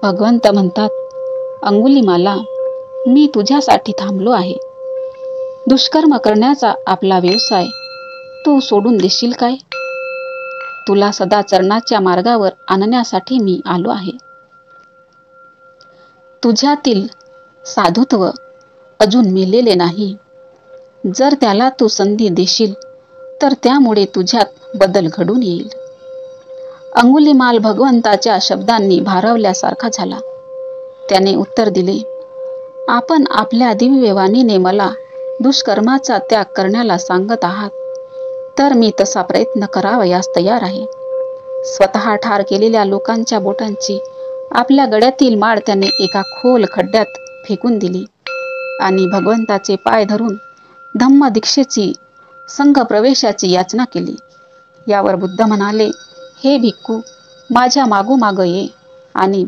भगवंत म्हणतात, अंगुलिमाला, मी तुझ्यासाठी थांबलो आहे. दुष्कर्म करण्याचा आपला व्यवसाय तू सोडून देशील काय? तुला सदाचरणाच्या मार्गावर आणण्यासाठी मी आलो आहे. तुझ्यातील साधुत्व अजून मेलेले नाही. जर त्याला तू संधी देशील तर त्यामुळे तुझ्यात बदल घडून येईल. अंगुलिमाल भगवंताच्या शब्दांनी भारावल्यासारखा झाला. त्याने उत्तर दिले, आपण आपल्या दिव्य वाणीने मला दुष्कर्माचा त्याग करण्याला सांगत आहात, तर मी तसा प्रयत्न करावयास तयार आहे. स्वतः ठार केलेल्या लोकांच्या बोटांची आपल्या गळ्यातील माळ त्याने एका खोल खड्ड्यात फेकून दिली आणि भगवंताचे पाय धरून धम्म दीक्षेची संघ प्रवेशाची याचना केली. यावर बुद्ध म्हणाले, हे भिक्खू, माझ्या मागोमाग ये. आणि